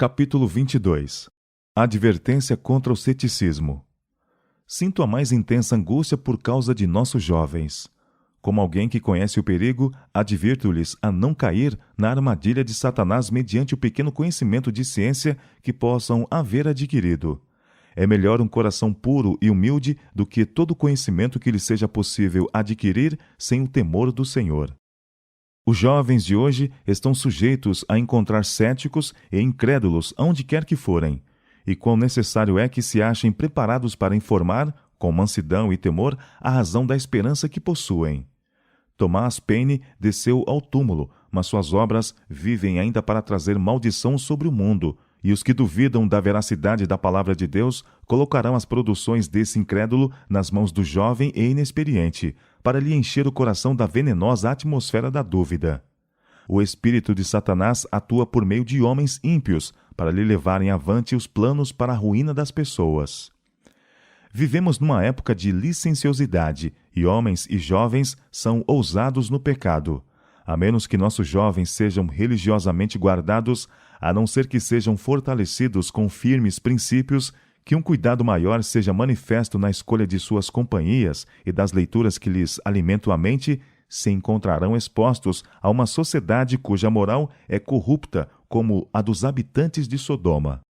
Capítulo 22. Advertência contra o ceticismo. Sinto a mais intensa angústia por causa de nossos jovens. Como alguém que conhece o perigo, advirto-lhes a não cair na armadilha de Satanás mediante o pequeno conhecimento de ciência que possam haver adquirido. É melhor um coração puro e humilde do que todo conhecimento que lhe seja possível adquirir sem o temor do Senhor. Os jovens de hoje estão sujeitos a encontrar céticos e incrédulos aonde quer que forem, e quão necessário é que se achem preparados para informar, com mansidão e temor, a razão da esperança que possuem. Tomás Paine desceu ao túmulo, mas suas obras vivem ainda para trazer maldição sobre o mundo, e os que duvidam da veracidade da palavra de Deus colocarão as produções desse incrédulo nas mãos do jovem e inexperiente, para lhe encher o coração da venenosa atmosfera da dúvida. O espírito de Satanás atua por meio de homens ímpios, para lhe levarem avante os planos para a ruína das pessoas. Vivemos numa época de licenciosidade, e homens e jovens são ousados no pecado. A menos que nossos jovens sejam religiosamente guardados, a não ser que sejam fortalecidos com firmes princípios, que um cuidado maior seja manifesto na escolha de suas companhias e das leituras que lhes alimentam a mente, se encontrarão expostos a uma sociedade cuja moral é corrupta como a dos habitantes de Sodoma.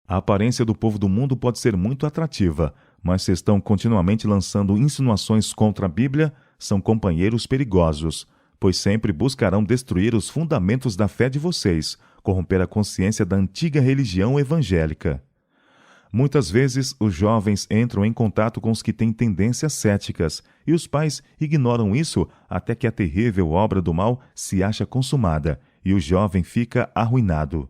A aparência do povo do mundo pode ser muito atrativa, mas se estão continuamente lançando insinuações contra a Bíblia, são companheiros perigosos, pois sempre buscarão destruir os fundamentos da fé de vocês, corromper a consciência da antiga religião evangélica. Muitas vezes, os jovens entram em contato com os que têm tendências céticas, e os pais ignoram isso até que a terrível obra do mal se acha consumada, e o jovem fica arruinado.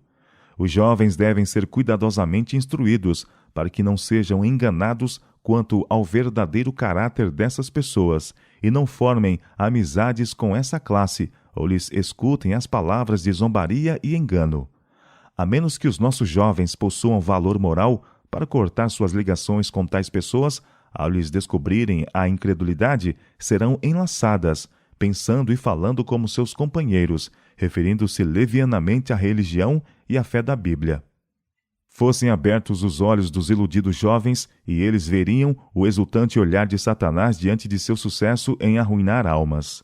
Os jovens devem ser cuidadosamente instruídos, para que não sejam enganados quanto ao verdadeiro caráter dessas pessoas, e não formem amizades com essa classe, ou lhes escutem as palavras de zombaria e engano. A menos que os nossos jovens possuam valor moral para cortar suas ligações com tais pessoas, ao lhes descobrirem a incredulidade, serão enlaçadas, pensando e falando como seus companheiros, referindo-se levianamente à religião e à fé da Bíblia. Fossem abertos os olhos dos iludidos jovens, e eles veriam o exultante olhar de Satanás diante de seu sucesso em arruinar almas.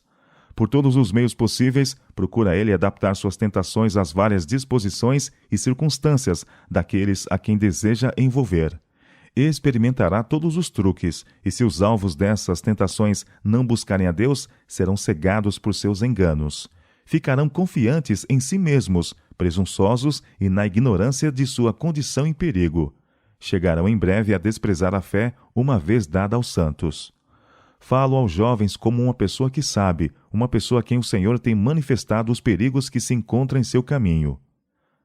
Por todos os meios possíveis, procura ele adaptar suas tentações às várias disposições e circunstâncias daqueles a quem deseja envolver. Experimentará todos os truques, e se os alvos dessas tentações não buscarem a Deus, serão cegados por seus enganos. Ficarão confiantes em si mesmos, presunçosos e na ignorância de sua condição em perigo. Chegarão em breve a desprezar a fé uma vez dada aos santos. Falo aos jovens como uma pessoa que sabe, uma pessoa a quem o Senhor tem manifestado os perigos que se encontram em seu caminho.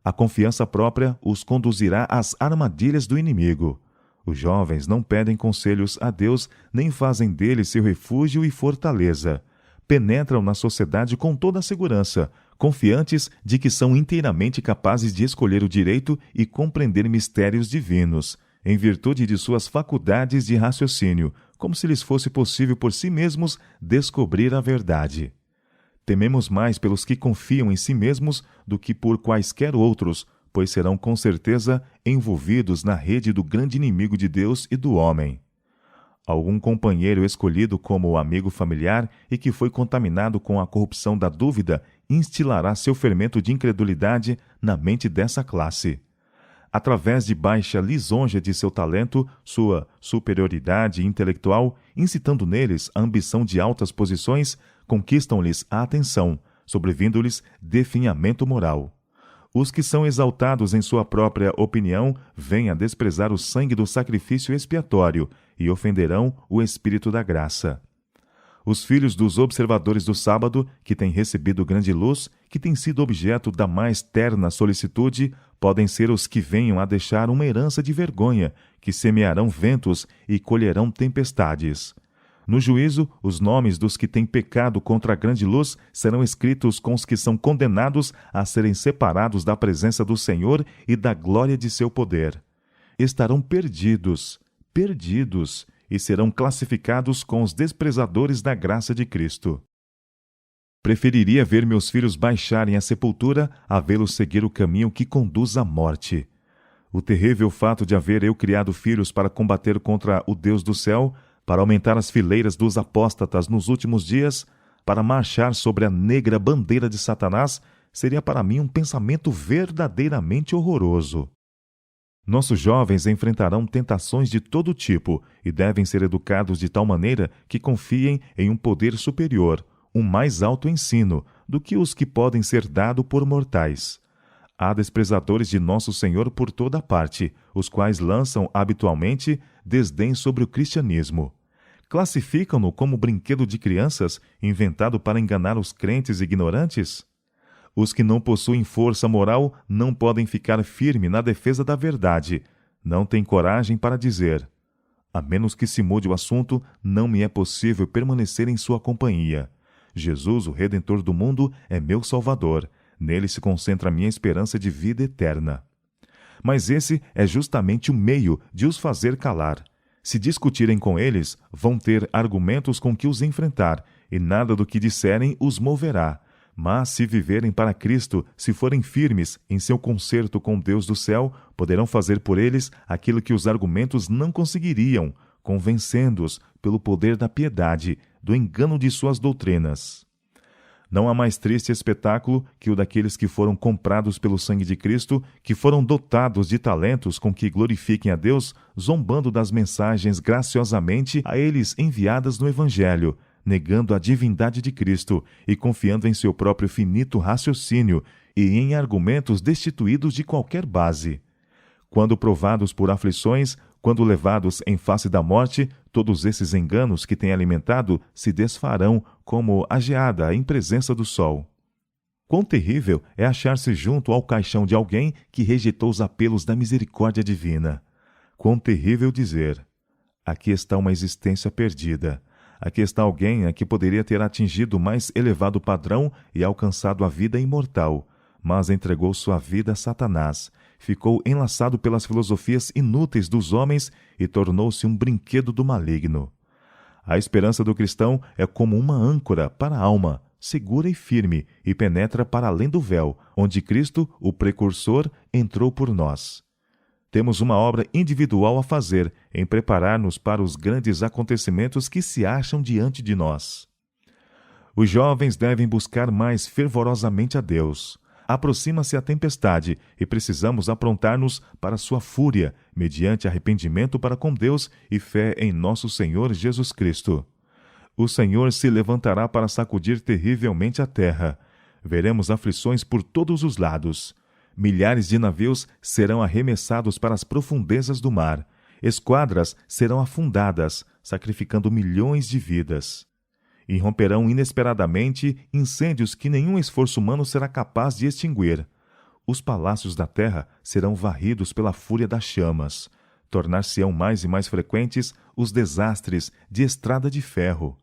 A confiança própria os conduzirá às armadilhas do inimigo. Os jovens não pedem conselhos a Deus, nem fazem dele seu refúgio e fortaleza. Penetram na sociedade com toda a segurança, confiantes de que são inteiramente capazes de escolher o direito e compreender mistérios divinos, em virtude de suas faculdades de raciocínio, como se lhes fosse possível por si mesmos descobrir a verdade. Tememos mais pelos que confiam em si mesmos do que por quaisquer outros, pois serão com certeza envolvidos na rede do grande inimigo de Deus e do homem. Algum companheiro escolhido como amigo familiar e que foi contaminado com a corrupção da dúvida instilará seu fermento de incredulidade na mente dessa classe. Através de baixa lisonja de seu talento, sua superioridade intelectual, incitando neles a ambição de altas posições, conquistam-lhes a atenção, sobrevindo-lhes definhamento moral. Os que são exaltados em sua própria opinião vêm a desprezar o sangue do sacrifício expiatório e ofenderão o Espírito da graça. Os filhos dos observadores do sábado, que têm recebido grande luz, que têm sido objeto da mais terna solicitude, podem ser os que venham a deixar uma herança de vergonha, que semearão ventos e colherão tempestades. No juízo, os nomes dos que têm pecado contra a grande luz serão escritos com os que são condenados a serem separados da presença do Senhor e da glória de seu poder. Estarão perdidos, e serão classificados com os desprezadores da graça de Cristo. Preferiria ver meus filhos baixarem à sepultura a vê-los seguir o caminho que conduz à morte. O terrível fato de haver eu criado filhos para combater contra o Deus do céu, para aumentar as fileiras dos apóstatas nos últimos dias, para marchar sobre a negra bandeira de Satanás, seria para mim um pensamento verdadeiramente horroroso. Nossos jovens enfrentarão tentações de todo tipo e devem ser educados de tal maneira que confiem em um poder superior, um mais alto ensino, do que os que podem ser dados por mortais. Há desprezadores de Nosso Senhor por toda parte, os quais lançam habitualmente desdém sobre o cristianismo. Classificam-no como brinquedo de crianças, inventado para enganar os crentes ignorantes? Os que não possuem força moral não podem ficar firmes na defesa da verdade, não têm coragem para dizer: a menos que se mude o assunto, não me é possível permanecer em sua companhia. Jesus, o Redentor do mundo, é meu Salvador. Nele se concentra a minha esperança de vida eterna. Mas esse é justamente o meio de os fazer calar. Se discutirem com eles, vão ter argumentos com que os enfrentar, e nada do que disserem os moverá. Mas se viverem para Cristo, se forem firmes em seu concerto com Deus do céu, poderão fazer por eles aquilo que os argumentos não conseguiriam, convencendo-os pelo poder da piedade, do engano de suas doutrinas. Não há mais triste espetáculo que o daqueles que foram comprados pelo sangue de Cristo, que foram dotados de talentos com que glorifiquem a Deus, zombando das mensagens graciosamente a eles enviadas no Evangelho, negando a divindade de Cristo e confiando em seu próprio finito raciocínio e em argumentos destituídos de qualquer base. Quando provados por aflições, quando levados em face da morte, todos esses enganos que têm alimentado se desfarão como a geada em presença do sol. Quão terrível é achar-se junto ao caixão de alguém que rejeitou os apelos da misericórdia divina. Quão terrível dizer: aqui está uma existência perdida. Aqui está alguém a que poderia ter atingido o mais elevado padrão e alcançado a vida imortal, mas entregou sua vida a Satanás, ficou enlaçado pelas filosofias inúteis dos homens e tornou-se um brinquedo do maligno. A esperança do cristão é como uma âncora para a alma, segura e firme, e penetra para além do véu, onde Cristo, o precursor, entrou por nós. Temos uma obra individual a fazer em preparar-nos para os grandes acontecimentos que se acham diante de nós. Os jovens devem buscar mais fervorosamente a Deus. Aproxima-se a tempestade e precisamos aprontar-nos para sua fúria, mediante arrependimento para com Deus e fé em nosso Senhor Jesus Cristo. O Senhor se levantará para sacudir terrivelmente a terra. Veremos aflições por todos os lados. Milhares de navios serão arremessados para as profundezas do mar. Esquadras serão afundadas, sacrificando milhões de vidas. Irromperão inesperadamente incêndios que nenhum esforço humano será capaz de extinguir. Os palácios da terra serão varridos pela fúria das chamas. Tornar-se-ão mais e mais frequentes os desastres de estrada de ferro.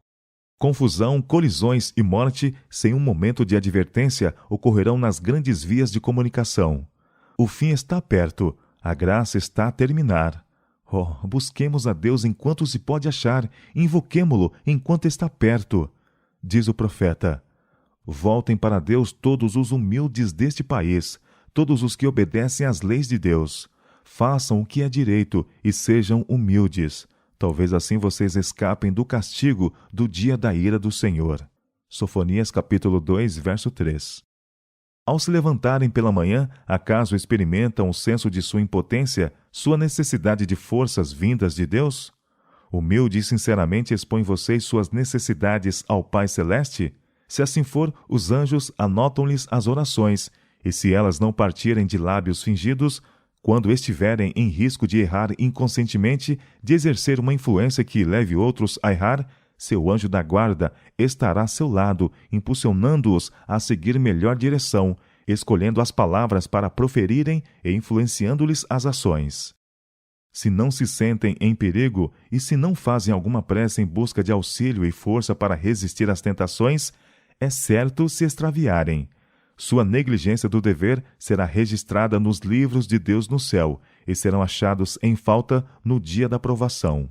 Confusão, colisões e morte, sem um momento de advertência, ocorrerão nas grandes vias de comunicação. O fim está perto, a graça está a terminar. Oh, busquemos a Deus enquanto se pode achar, invoquemo-lo enquanto está perto. Diz o profeta: voltem para Deus todos os humildes deste país, todos os que obedecem às leis de Deus. Façam o que é direito e sejam humildes. Talvez assim vocês escapem do castigo do dia da ira do Senhor. Sofonias capítulo 2, verso 3. Ao se levantarem pela manhã, acaso experimentam o senso de sua impotência, sua necessidade de forças vindas de Deus? Humilde e sinceramente expõem vocês suas necessidades ao Pai Celeste? Se assim for, os anjos anotam-lhes as orações, e se elas não partirem de lábios fingidos, quando estiverem em risco de errar inconscientemente, de exercer uma influência que leve outros a errar, seu anjo da guarda estará a seu lado, impulsionando-os a seguir melhor direção, escolhendo as palavras para proferirem e influenciando-lhes as ações. Se não se sentem em perigo e se não fazem alguma pressa em busca de auxílio e força para resistir às tentações, é certo se extraviarem. Sua negligência do dever será registrada nos livros de Deus no céu e serão achados em falta no dia da provação.